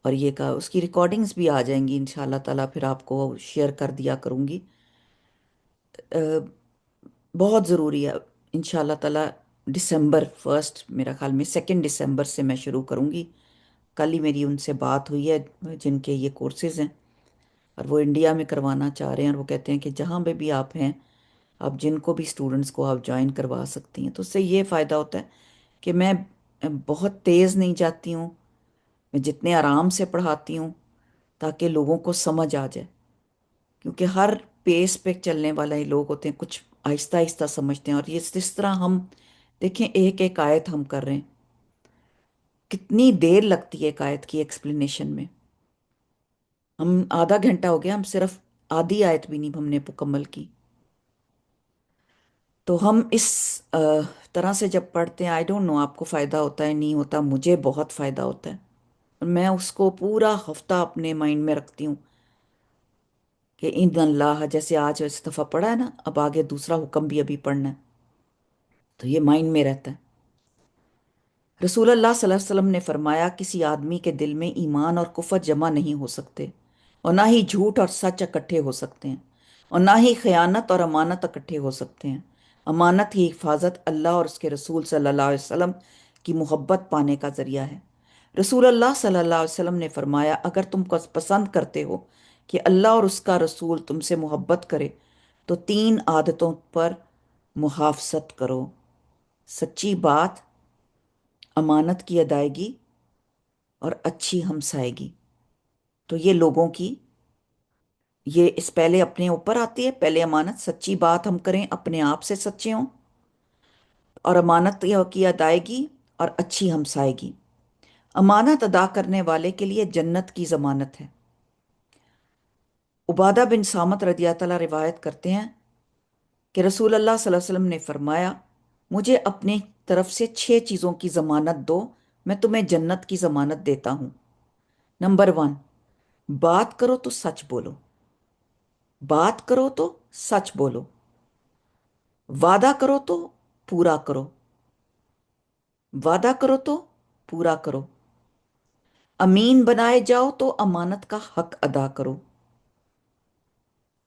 اور یہ کہا اس کی ریکارڈنگز بھی آ جائیں گی انشاءاللہ تعالیٰ، پھر آپ کو شیئر کر دیا کروں گی۔ بہت ضروری ہے انشاءاللہ تعالیٰ۔ دسمبر 1 میرا خیال میں 2 دسمبر سے میں شروع کروں گی۔ کل ہی میری ان سے بات ہوئی ہے جن کے یہ کورسز ہیں، اور وہ انڈیا میں کروانا چاہ رہے ہیں، اور وہ کہتے ہیں کہ جہاں پہ بھی آپ ہیں، آپ جن کو بھی اسٹوڈنٹس کو آپ جوائن کروا سکتی ہیں۔ تو اس سے یہ فائدہ ہوتا ہے کہ میں بہت تیز نہیں جاتی ہوں، میں جتنے آرام سے پڑھاتی ہوں تاکہ لوگوں کو سمجھ آ جائے، کیونکہ ہر پیس پہ چلنے والے لوگ ہوتے ہیں، کچھ آہستہ آہستہ سمجھتے ہیں، اور یہ جس طرح ہم دیکھیں ایک ایک آیت ہم کر رہے ہیں، کتنی دیر لگتی ہے ایک آیت کی ایکسپلینیشن میں۔ ہم آدھا گھنٹہ ہو گیا، ہم صرف آدھی آیت بھی نہیں ہم نے مکمل کی۔ تو ہم اس طرح سے جب پڑھتے ہیں، آئی ڈونٹ نو آپ کو فائدہ ہوتا ہے نہیں ہوتا، مجھے بہت فائدہ ہوتا ہے، اور میں اس کو پورا ہفتہ اپنے مائنڈ میں رکھتی ہوں کہ ان اللہ، جیسے آج اس دفعہ پڑھا ہے نا، اب آگے دوسرا حکم بھی ابھی پڑھنا ہے، تو یہ مائنڈ میں رہتا ہے۔ رسول اللہ صلی اللہ علیہ وسلم نے فرمایا کسی آدمی کے دل میں ایمان اور کفر جمع نہیں ہو سکتے، اور نہ ہی جھوٹ اور سچ اکٹھے ہو سکتے ہیں، اور نہ ہی خیانت اور امانت اکٹھے ہو سکتے ہیں۔ امانت کی حفاظت اللہ اور اس کے رسول صلی اللہ علیہ وسلم کی محبت پانے کا ذریعہ ہے۔ رسول اللہ صلی اللہ علیہ وسلم نے فرمایا اگر تم کو پسند کرتے ہو کہ اللہ اور اس کا رسول تم سے محبت کرے تو 3 عادتوں پر محافظت کرو: سچی بات، امانت کی ادائیگی، اور اچھی ہمسائیگی۔ تو یہ لوگوں کی، یہ اس پہلے اپنے اوپر آتی ہے، پہلے امانت، سچی بات ہم کریں، اپنے آپ سے سچے ہوں، اور امانت کی ادائیگی اور اچھی ہمسائیگی۔ امانت ادا کرنے والے کے لیے جنت کی ضمانت ہے۔ عبادہ بن صامت رضی اللہ تعالیٰ روایت کرتے ہیں کہ رسول اللہ صلی اللہ علیہ وسلم نے فرمایا مجھے اپنے طرف سے 6 چیزوں کی ضمانت دو، میں تمہیں جنت کی ضمانت دیتا ہوں۔ نمبر 1، بات کرو تو سچ بولو، بات کرو تو سچ بولو، وعدہ کرو تو پورا کرو، وعدہ کرو تو پورا کرو، امین بنائے جاؤ تو امانت کا حق ادا کرو۔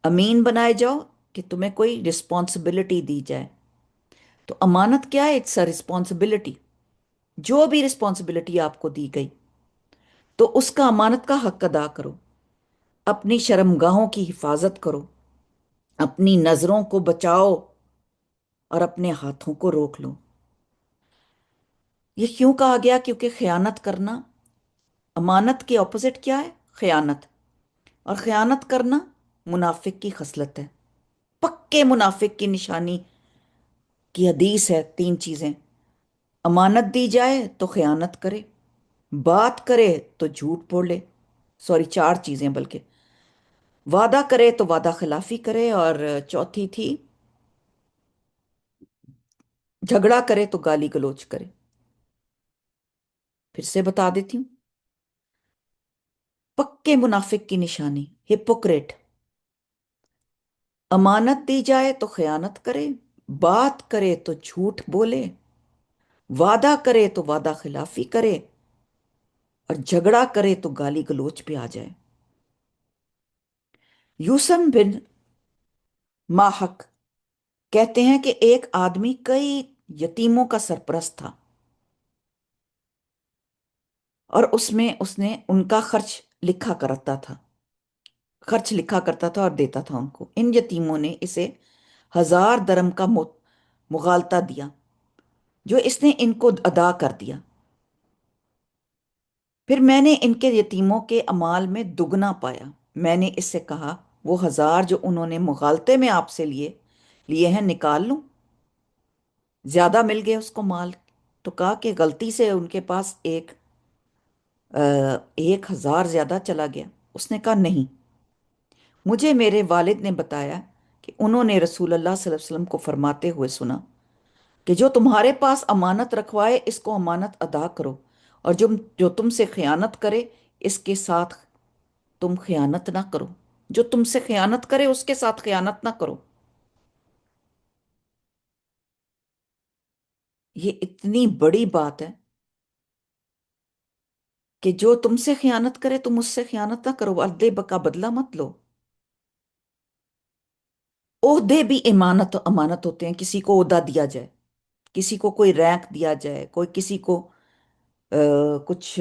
امین بنائے جاؤ کہ تمہیں کوئی رسپانسبلٹی دی جائے، تو امانت کیا ہے؟ It's a responsibility. جو بھی رسپانسبلٹی آپ کو دی گئی تو اس کا امانت کا حق ادا کرو، اپنی شرمگاہوں کی حفاظت کرو، اپنی نظروں کو بچاؤ، اور اپنے ہاتھوں کو روک لو۔ یہ کیوں کہا گیا؟ کیونکہ خیانت کرنا، امانت کے اپوزٹ کیا ہے؟ خیانت، اور خیانت کرنا منافق کی خصلت ہے۔ پکے منافق کی نشانی کی حدیث ہے 3 چیزیں: امانت دی جائے تو خیانت کرے، بات کرے تو جھوٹ بولے، 4 چیزیں بلکہ، وعدہ کرے تو وعدہ خلافی کرے، اور چوتھی تھی جھگڑا کرے تو گالی گلوچ کرے۔ پھر سے بتا دیتی ہوں، پکے منافق کی نشانی، ہپوکریٹ، امانت دی جائے تو خیانت کرے، بات کرے تو جھوٹ بولے، وعدہ کرے تو وعدہ خلافی کرے، اور جھگڑا کرے تو گالی گلوچ پہ آ جائے۔ یوسم بن ماحق کہتے ہیں کہ ایک آدمی کئی یتیموں کا سرپرست تھا، اور اس نے ان کا خرچ لکھا کرتا تھا اور دیتا تھا ان کو۔ ان یتیموں نے اسے 1000 درم کا مغالطہ دیا جو اس نے ان کو ادا کر دیا۔ پھر میں نے ان کے یتیموں کے امال میں دگنا پایا، میں نے اس سے کہا وہ 1000 جو انہوں نے مغالطے میں آپ سے لیے ہیں نکال لوں، زیادہ مل گئے اس کو مال۔ تو کہا کہ غلطی سے ان کے پاس 1000 زیادہ چلا گیا۔ اس نے کہا نہیں، مجھے میرے والد نے بتایا کہ انہوں نے رسول اللہ صلی اللہ علیہ وسلم کو فرماتے ہوئے سنا کہ جو تمہارے پاس امانت رکھوائے اس کو امانت ادا کرو، اور جو تم سے خیانت کرے اس کے ساتھ تم خیانت نہ کرو، جو تم سے خیانت کرے اس کے ساتھ خیانت نہ کرو۔ یہ اتنی بڑی بات ہے کہ جو تم سے خیانت کرے تم اس سے خیانت نہ کرو، عدل کا بدلہ مت لو۔ عہدے بھی امانت ہوتے ہیں، کسی کو عہدہ دیا جائے، کسی کو کوئی رینک دیا جائے، کوئی کسی کو کچھ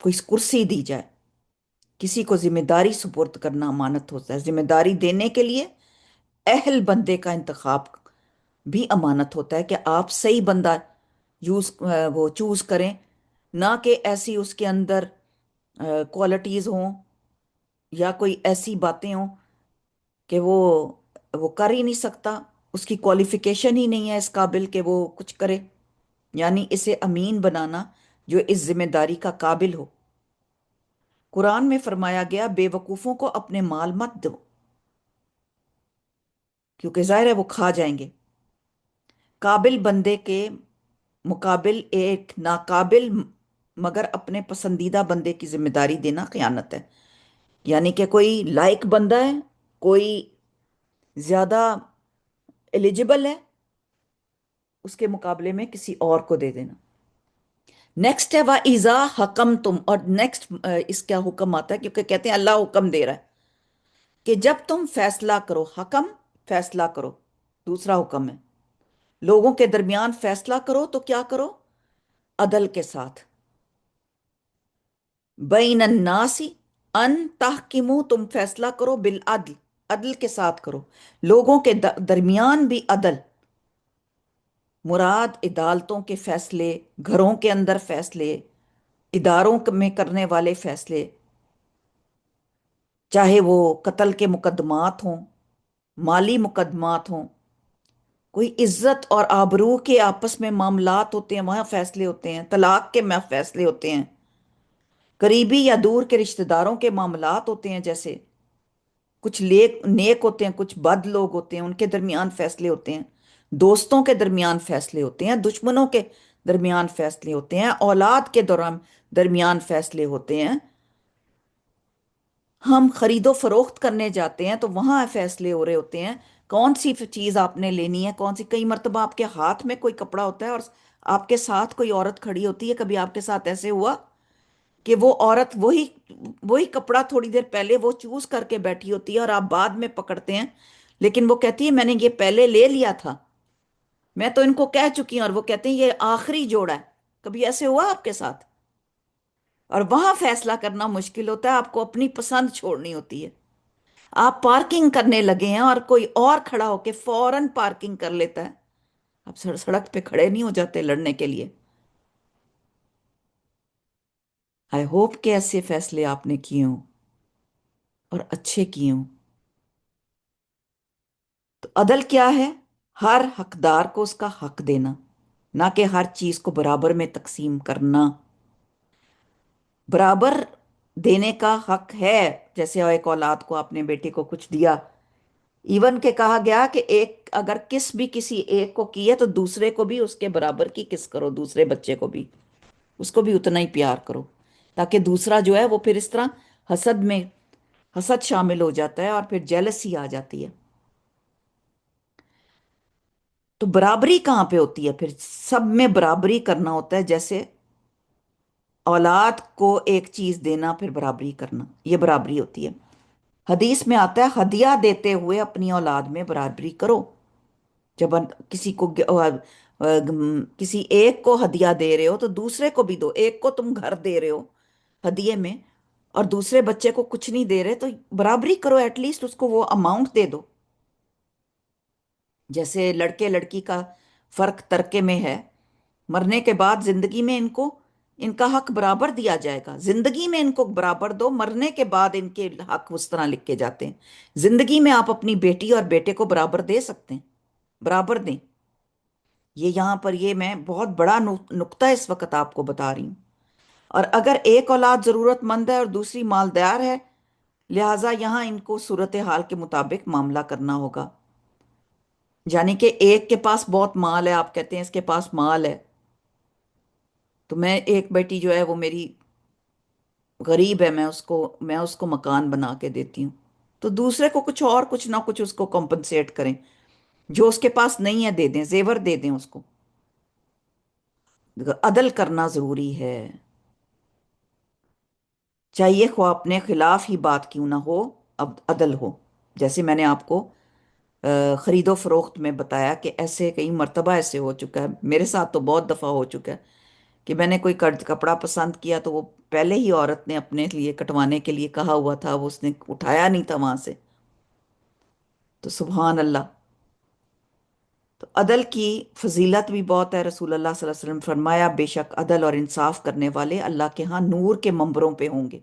کوئی کرسی دی جائے، کسی کو ذمہ داری سپرد کرنا امانت ہوتا ہے۔ ذمہ داری دینے کے لیے اہل بندے کا انتخاب بھی امانت ہوتا ہے، کہ آپ صحیح بندہ وہ چوز کریں، نہ کہ ایسی اس کے اندر کوالٹیز ہوں یا کوئی ایسی باتیں ہوں کہ وہ کر ہی نہیں سکتا، اس کی کوالیفیکیشن ہی نہیں ہے اس قابل کہ وہ کچھ کرے، یعنی اسے امین بنانا جو اس ذمہ داری کا قابل ہو۔ قرآن میں فرمایا گیا بے وقوفوں کو اپنے مال مت دو، کیونکہ ظاہر ہے وہ کھا جائیں گے۔ قابل بندے کے مقابل ایک ناقابل مگر اپنے پسندیدہ بندے کی ذمہ داری دینا خیانت ہے۔ یعنی کہ کوئی لائق بندہ ہے، کوئی زیادہ ایلیجبل ہے، اس کے مقابلے میں کسی اور کو دے دینا۔ نیکسٹ ہے وَإِذَا حَكَمْتُمْ، اور نیکسٹ اس کا حکم آتا ہے، کیونکہ کہتے ہیں اللہ حکم دے رہا ہے کہ جب تم فیصلہ کرو، حکم فیصلہ کرو، دوسرا حکم ہے، لوگوں کے درمیان فیصلہ کرو تو کیا کرو؟ عدل کے ساتھ۔ بین الناس ان تحکمو، تم فیصلہ کرو بالعدل، عدل کے ساتھ کرو، لوگوں کے درمیان بھی عدل، مراد عدالتوں کے فیصلے، گھروں کے اندر فیصلے، اداروں میں کرنے والے فیصلے، چاہے وہ قتل کے مقدمات ہوں، مالی مقدمات ہوں، کوئی عزت اور آبرو کے آپس میں معاملات ہوتے ہیں وہاں فیصلے ہوتے ہیں، طلاق کے میں فیصلے ہوتے ہیں، قریبی یا دور کے رشتہ داروں کے معاملات ہوتے ہیں، جیسے کچھ نیک ہوتے ہیں، کچھ بد لوگ ہوتے ہیں، ان کے درمیان فیصلے ہوتے ہیں، دوستوں کے درمیان فیصلے ہوتے ہیں، دشمنوں کے درمیان فیصلے ہوتے ہیں، اولاد کے درمیان فیصلے ہوتے ہیں، ہم خرید و فروخت کرنے جاتے ہیں تو وہاں فیصلے ہو رہے ہوتے ہیں، کون سی چیز آپ نے لینی ہے، کون سی۔ کئی مرتبہ آپ کے ہاتھ میں کوئی کپڑا ہوتا ہے اور آپ کے ساتھ کوئی عورت کھڑی ہوتی ہے، کبھی آپ کے ساتھ ایسے ہوا کہ وہ عورت وہی کپڑا تھوڑی دیر پہلے وہ چوز کر کے بیٹھی ہوتی ہے اور آپ بعد میں پکڑتے ہیں، لیکن وہ کہتی ہے میں نے یہ پہلے لے لیا تھا، میں تو ان کو کہہ چکی ہوں، اور وہ کہتے ہیں یہ آخری جوڑا ہے۔ کبھی ایسے ہوا آپ کے ساتھ؟ اور وہاں فیصلہ کرنا مشکل ہوتا ہے، آپ کو اپنی پسند چھوڑنی ہوتی ہے۔ آپ پارکنگ کرنے لگے ہیں اور کوئی اور کھڑا ہو کے فوراً پارکنگ کر لیتا ہے، آپ سڑک پہ کھڑے نہیں ہو جاتے لڑنے کے لیے۔ آئی ہوپ کہ ایسے فیصلے آپ نے کیے ہوں اور اچھے کیے ہوں۔ تو عدل کیا ہے؟ ہر حقدار کو اس کا حق دینا، نہ کہ ہر چیز کو برابر میں تقسیم کرنا۔ برابر دینے کا حق ہے، جیسے ایک اولاد کو آپ نے بیٹے کو کچھ دیا، ایون کہ کہا گیا کہ ایک اگر کس بھی کسی ایک کو کی ہے تو دوسرے کو بھی اس کے برابر کی کس کرو، دوسرے بچے کو بھی اس کو بھی اتنا ہی پیار کرو، تاکہ دوسرا جو ہے وہ پھر اس طرح حسد شامل ہو جاتا ہے اور پھر جیلسی آ جاتی ہے۔ تو برابری کہاں پہ ہوتی ہے؟ پھر سب میں برابری کرنا ہوتا ہے، جیسے اولاد کو ایک چیز دینا پھر برابری کرنا، یہ برابری ہوتی ہے۔ حدیث میں آتا ہے ہدیہ دیتے ہوئے اپنی اولاد میں برابری کرو۔ جب کسی ایک کو ہدیہ دے رہے ہو تو دوسرے کو بھی دو۔ ایک کو تم گھر دے رہے ہو ہدیے میں اور دوسرے بچے کو کچھ نہیں دے رہے تو برابری کرو، ایٹ لیسٹ اس کو وہ اماؤنٹ دے دو۔ جیسے لڑکے لڑکی کا فرق ترکے میں ہے، مرنے کے بعد زندگی میں ان کا حق برابر دیا جائے گا، زندگی میں ان کو برابر دو، مرنے کے بعد ان کے حق اس طرح لکھے جاتے ہیں۔ زندگی میں آپ اپنی بیٹی اور بیٹے کو برابر دے سکتے ہیں، برابر دیں۔ یہ یہاں پر یہ میں بہت بڑا نقطہ اس وقت آپ کو بتا رہی ہوں۔ اور اگر ایک اولاد ضرورت مند ہے اور دوسری مالدار ہے، لہٰذا یہاں ان کو صورتحال کے مطابق معاملہ کرنا ہوگا۔ یعنی کہ ایک کے پاس بہت مال ہے، آپ کہتے ہیں اس کے پاس مال ہے، تو میں ایک بیٹی جو ہے وہ میری غریب ہے، میں اس کو مکان بنا کے دیتی ہوں، تو دوسرے کو کچھ نہ کچھ اس کو کمپنسیٹ کریں، جو اس کے پاس نہیں ہے دے دیں، زیور دے دیں اس کو۔ عدل کرنا ضروری ہے۔ چاہیے خواہ اپنے خلاف ہی بات کیوں نہ ہو، اب عدل ہو۔ جیسے میں نے آپ کو خرید و فروخت میں بتایا کہ ایسے کئی مرتبہ ایسے ہو چکا ہے، میرے ساتھ تو بہت دفعہ ہو چکا ہے کہ میں نے کوئی کپڑا پسند کیا تو وہ پہلے ہی عورت نے اپنے لیے کٹوانے کے لیے کہا ہوا تھا، وہ اس نے اٹھایا نہیں تھا وہاں سے، تو سبحان اللہ۔ تو عدل کی فضیلت بھی بہت ہے۔ رسول اللہ صلی اللہ علیہ وسلم فرمایا بے شک عدل اور انصاف کرنے والے اللہ کے ہاں نور کے منبروں پہ ہوں گے۔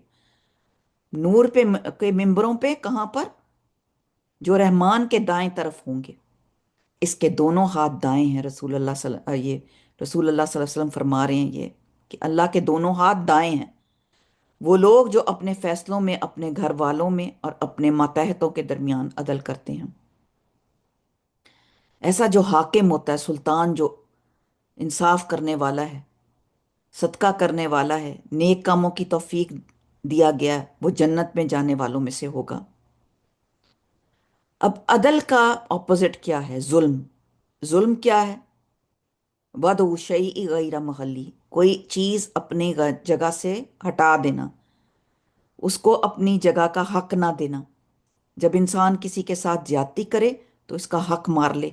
نور پہ کے منبروں پہ کہاں پر؟ جو رحمان کے دائیں طرف ہوں گے، اس کے دونوں ہاتھ دائیں ہیں۔ رسول اللہ صلی اللہ علیہ وسلم فرما رہے ہیں یہ کہ اللہ کے دونوں ہاتھ دائیں ہیں۔ وہ لوگ جو اپنے فیصلوں میں اپنے گھر والوں میں اور اپنے ماتحتوں کے درمیان عدل کرتے ہیں۔ ایسا جو حاکم ہوتا ہے، سلطان جو انصاف کرنے والا ہے، صدقہ کرنے والا ہے، نیک کاموں کی توفیق دیا گیا ہے، وہ جنت میں جانے والوں میں سے ہوگا۔ اب عدل کا اپوزٹ کیا ہے؟ ظلم۔ ظلم کیا ہے؟ وَضْعُ الشَّيْءِ غَيْرَ مَحَلِّهِ، کوئی چیز اپنی جگہ سے ہٹا دینا، اس کو اپنی جگہ کا حق نہ دینا۔ جب انسان کسی کے ساتھ زیادتی کرے تو اس کا حق مار لے،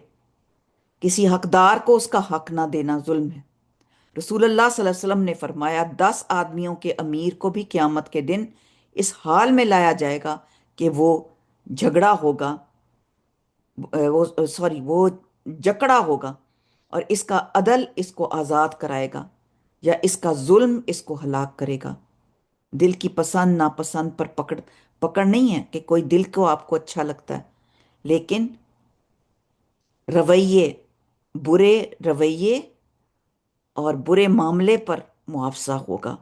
کسی حقدار کو اس کا حق نہ دینا ظلم ہے۔ رسول اللہ صلی اللہ علیہ وسلم نے فرمایا 10 آدمیوں کے امیر کو بھی قیامت کے دن اس حال میں لایا جائے گا کہ وہ جھگڑا ہوگا، وہ جکڑا ہوگا، اور اس کا عدل اس کو آزاد کرائے گا، یا اس کا ظلم اس کو ہلاک کرے گا۔ دل کی پسند ناپسند پر پکڑ نہیں ہے کہ کوئی دل کو آپ کو اچھا لگتا ہے، لیکن رویے، برے رویے اور برے معاملے پر معاوضہ ہوگا۔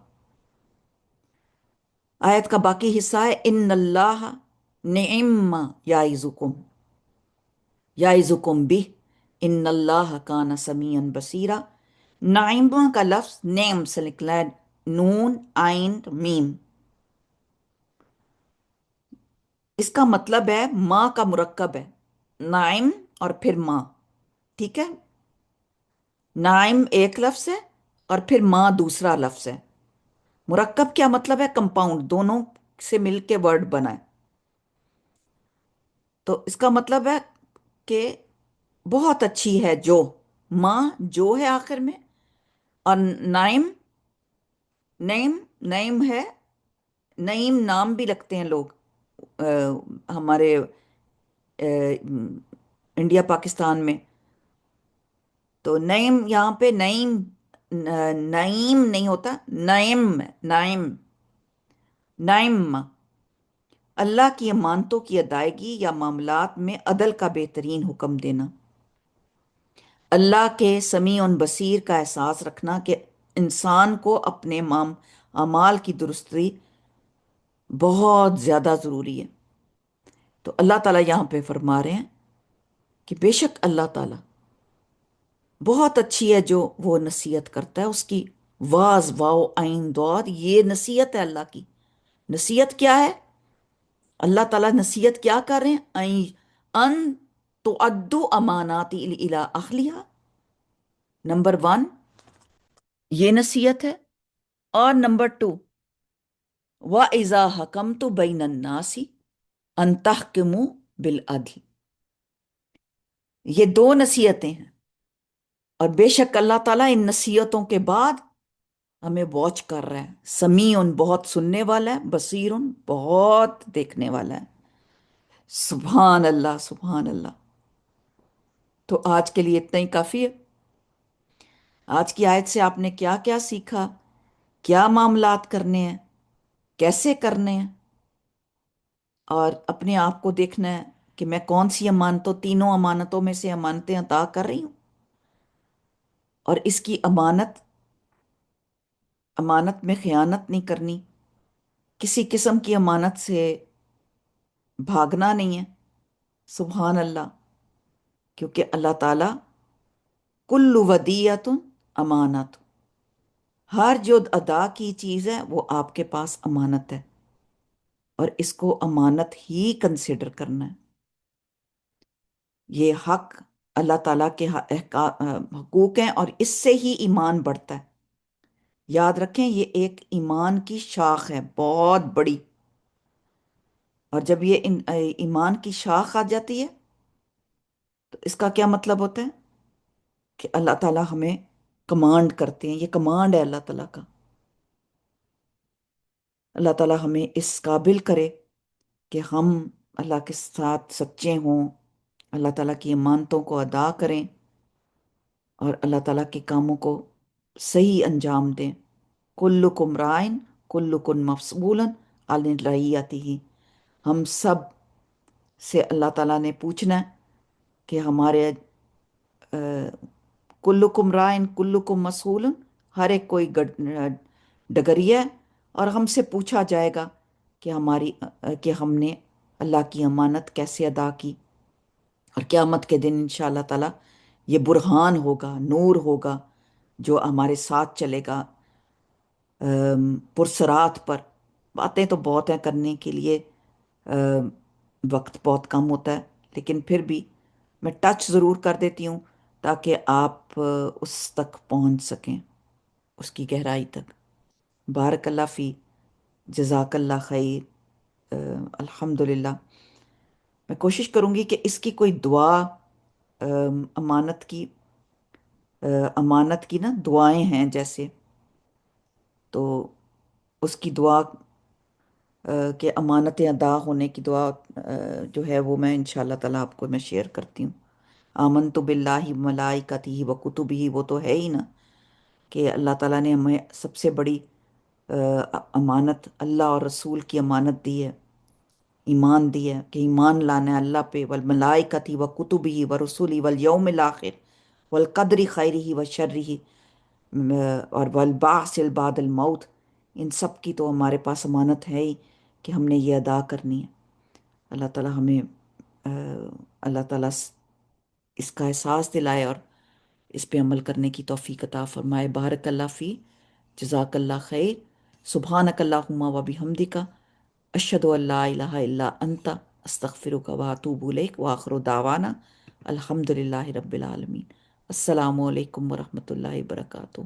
آیت کا باقی حصہ ہے ان اللہ نعم ما یعظکم بہ ان اللہ کان سمیعا بصیرا۔ نعیم کا لفظ نعم سے نکلا ہے، نون عین میم۔ اس کا مطلب ہے ماں کا مرکب ہے، نعیم اور پھر ماں، ٹھیک ہے؟ نعیم ایک لفظ ہے اور پھر ماں دوسرا لفظ ہے۔ مرکب کیا مطلب ہے؟ کمپاؤنڈ، دونوں سے مل کے ورڈ بنا ہے۔ تو اس کا مطلب ہے کہ بہت اچھی ہے جو، ماں جو ہے آخر میں، اور نعیم، نعیم نعیم ہے، نعیم نام بھی رکھتے ہیں لوگ ہمارے انڈیا پاکستان میں۔ تو نعیم یہاں پہ نعیم نعیم نہیں ہوتا، نعیم نعیم نعیم۔ اللہ کی امانتوں کی ادائیگی یا معاملات میں عدل کا بہترین حکم دینا، اللہ کے سمیع بصیر کا احساس رکھنا کہ انسان کو اپنے اعمال کی درستی بہت زیادہ ضروری ہے۔ تو اللہ تعالیٰ یہاں پہ فرما رہے ہیں کہ بے شک اللہ تعالیٰ بہت اچھی ہے جو وہ نصیحت کرتا ہے، اس کی واز واو عین ضاد، یہ نصیحت ہے اللہ کی۔ نصیحت کیا ہے؟ اللہ تعالیٰ نصیحت کیا کر رہے ہیں؟ ان تؤدوا امانات الی اہلھا، نمبر 1 یہ نصیحت ہے، اور نمبر 2 وَإِذَا حَكَمْتُ بَيْنَ النَّاسِ أَن تَحْكِمُوا بِالْعَدْلِ، یہ 2 نصیحتیں ہیں۔ اور بے شک اللہ تعالیٰ ان نصیحتوں کے بعد ہمیں واچ کر رہا ہے، سمیع بہت سننے والا ہے، بصیر بہت دیکھنے والا ہے۔ سبحان اللہ سبحان اللہ۔ تو آج کے لیے اتنا ہی کافی ہے۔ آج کی آیت سے آپ نے کیا کیا سیکھا؟ کیا معاملات کرنے ہیں، کیسے کرنے ہیں، اور اپنے آپ کو دیکھنا ہے کہ میں کون سی امانتوں، تینوں امانتوں میں سے امانتیں عطا کر رہی ہوں، اور اس کی امانت میں خیانت نہیں کرنی، کسی قسم کی امانت سے بھاگنا نہیں ہے۔ سبحان اللہ، کیونکہ اللہ تعالیٰ کل ودیعۃ امانت، ہر جو ادا کی چیز ہے وہ آپ کے پاس امانت ہے، اور اس کو امانت ہی کنسیڈر کرنا ہے۔ یہ حق اللہ تعالیٰ کے حقوق ہیں، اور اس سے ہی ایمان بڑھتا ہے۔ یاد رکھیں یہ ایک ایمان کی شاخ ہے بہت بڑی، اور جب یہ ایمان کی شاخ آ جاتی ہے تو اس کا کیا مطلب ہوتا ہے کہ اللہ تعالیٰ ہمیں کمانڈ کرتے ہیں، یہ کمانڈ ہے اللہ تعالیٰ کا۔ اللہ تعالیٰ ہمیں اس قابل کرے کہ ہم اللہ کے ساتھ سچے ہوں، اللہ تعالیٰ کی امانتوں کو ادا کریں اور اللہ تعالیٰ کے کاموں کو صحیح انجام دیں۔ کلکم رائن کلکم مسئول عن رعیتہ، ہم سب سے اللہ تعالیٰ نے پوچھنا ہے کہ ہمارے کلکم رائن کلکم مسئول، ہر ایک کوئی ڈگریا ہے اور ہم سے پوچھا جائے گا کہ کہ ہم نے اللہ کی امانت کیسے ادا کی۔ اور قیامت کے دن انشاءاللہ تعالیٰ یہ برہان ہوگا، نور ہوگا جو ہمارے ساتھ چلے گا پرسرات پر۔ باتیں تو بہت ہیں کرنے کے لیے، وقت بہت کم ہوتا ہے، لیکن پھر بھی میں ٹچ ضرور کر دیتی ہوں تاکہ آپ اس تک پہنچ سکیں، اس کی گہرائی تک۔ بارک اللہ فی، جزاک اللہ خیر۔ الحمدللہ میں کوشش کروں گی کہ اس کی کوئی دعا، امانت کی نا دعائیں ہیں جیسے، تو اس کی دعا کہ امانتیں ادا ہونے کی دعا جو ہے وہ میں انشاءاللہ تعالیٰ آپ کو میں شیئر کرتی ہوں۔ آمنت باللہ ملائکتہ و کتبہ، وہ تو ہے ہی نا کہ اللہ تعالیٰ نے ہمیں سب سے بڑی امانت اللہ اور رسول کی امانت دی ہے، ایمان دی ہے کہ ایمان لانا ہے اللہ پہ، والملائکتہ و کتبہ و رسولہ والیوم الآخر والقدر خیرہ و شرہ، اور والبعث بعد الموت، ان سب کی تو ہمارے پاس امانت ہے ہی کہ ہم نے یہ ادا کرنی ہے۔ اللہ تعالیٰ ہمیں اللہ تعالیٰ اس کا احساس دلائے اور اس پہ عمل کرنے کی توفیق عطا فرمائے۔ بارک اللہ فی، جزاک اللہ خیر۔ سبحانک اللہم و بحمدک، اشہد ان لا الہ الا انت، استغفرک و اتوب الیک، وآخر دعوانا الحمدللہ رب العالمین۔ السلام علیکم ورحمۃ اللہ وبرکاتہ۔